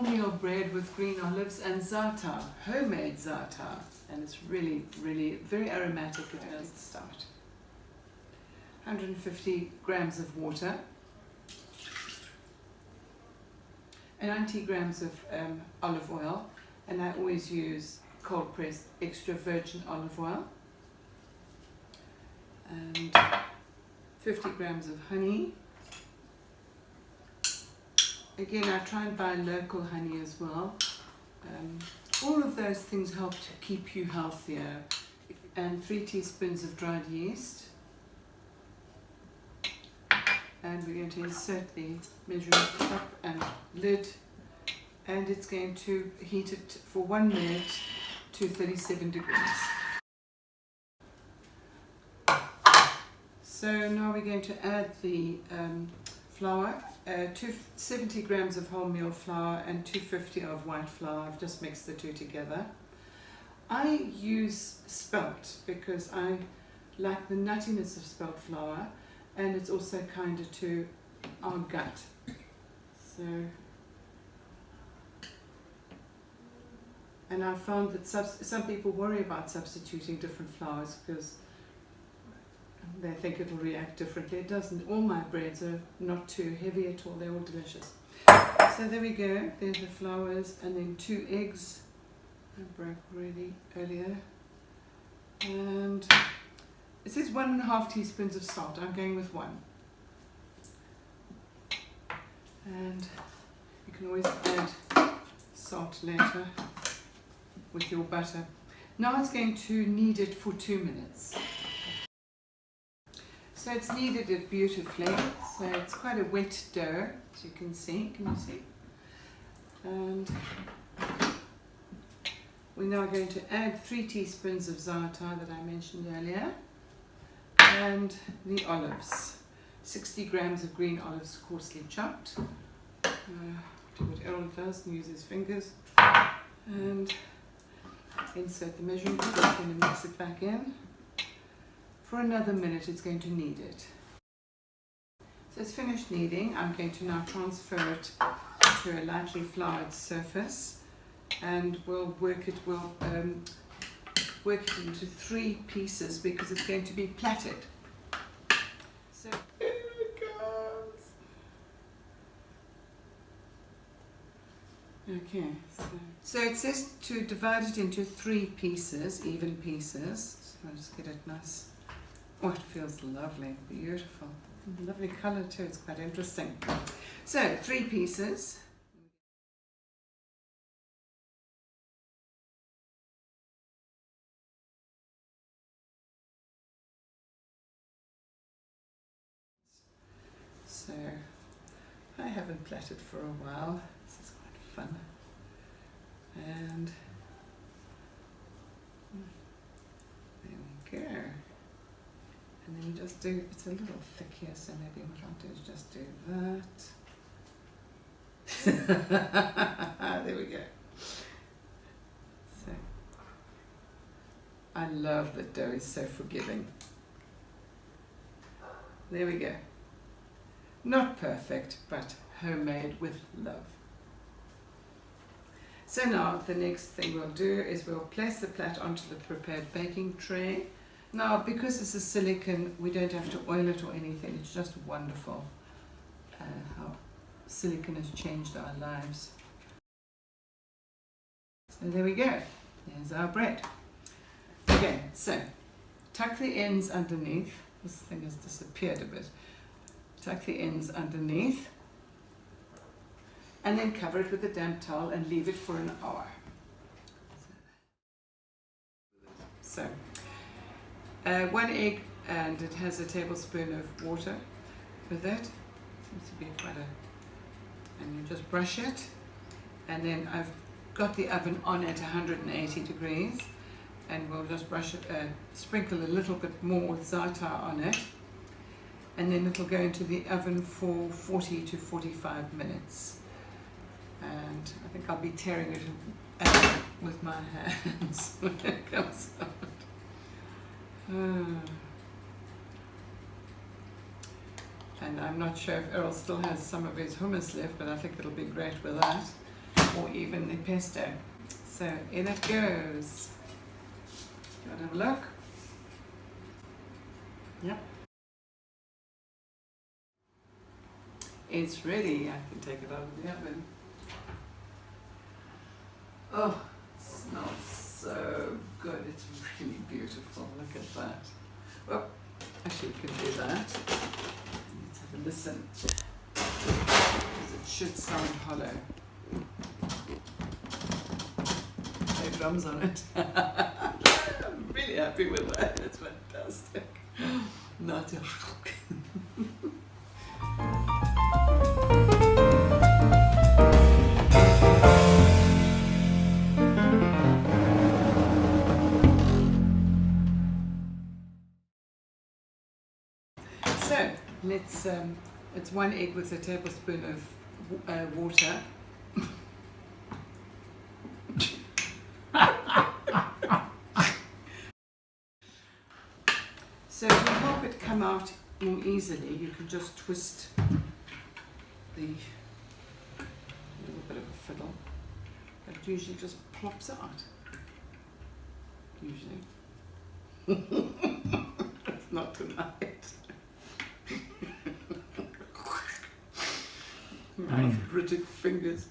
wholemeal bread with green olives and za'atar, homemade za'atar, and it's really, really very aromatic. It does start. 150 grams of water, and 90 grams of olive oil, and I always use cold pressed extra virgin olive oil, and 50 grams of honey. Again, I try and buy local honey as well. All of those things help to keep you healthier. And 3 teaspoons of dried yeast. And we're going to insert the measuring cup and lid, and it's going to heat it for 1 minute to 37 degrees. So now we're going to add the flour, 270 grams of wholemeal flour and 250 of white flour. I've just mixed the two together. I use spelt because I like the nuttiness of spelt flour, and it's also kinder to our gut. So, and I've found that some people worry about substituting different flours because they think it'll react differently. It doesn't. All my breads are not too heavy at all. They're all delicious. So there we go. There's the flours, and then 2 eggs. I broke already earlier. And it says 1.5 teaspoons of salt. I'm going with 1. And you can always add salt later with your butter. Now it's going to knead it for 2 minutes. So it's kneaded it beautifully. So it's quite a wet dough, as you can see. Can you see? And we're now going to add 3 teaspoons of za'atar that I mentioned earlier, and the olives. 60 grams of green olives, coarsely chopped. Do what Errol does and use his fingers. And insert the measuring cup. I'm going to mix it back in. For another minute, it's going to knead it. So it's finished kneading. I'm going to now transfer it to a lightly floured surface, and we'll work it into 3 pieces because it's going to be plaited. So here it goes. Okay, so it says to divide it into 3 pieces, even pieces. So I'll just get it nice. Oh, it feels lovely, beautiful. Lovely colour too, it's quite interesting. So, 3 pieces. So, I haven't plaited for a while. This is quite fun. And there we go. And then you just do, it's a little thick here, so maybe what I'll do is just do that. There we go. So, I love that dough, is so forgiving. There we go. Not perfect, but homemade with love. So now the next thing we'll do is we'll place the plait onto the prepared baking tray. Now, because this is silicone, we don't have to oil it or anything. It's just wonderful how silicone has changed our lives. So there we go. There's our bread. Okay, so tuck the ends underneath. This thing has disappeared a bit. Tuck the ends underneath, and then cover it with a damp towel and leave it for an hour. So, 1 egg, and it has a tablespoon of water with it. Seems to be quite a, and you just brush it, and then I've got the oven on at 180 degrees, and we'll just brush it, sprinkle a little bit more za'atar on it, and then it'll go into the oven for 40 to 45 minutes. And I think I'll be tearing it out with my hands when it comes out. And I'm not sure if Errol still has some of his hummus left, but I think it'll be great with that. or even the pesto. So in it goes. You want to have a look? Yep. It's ready. I can take it out of the oven. Oh, it smells so good. It's really beautiful. Look at that. Well, actually we can do that. Let's have a listen. Because it should sound hollow. No drums on it. I'm really happy with that. It's fantastic. Not a So it's 1 egg with a tablespoon of water. So to help it come out more easily, you can just twist the little bit of a fiddle. It usually just plops out. Usually. Not tonight. My arthritic fingers.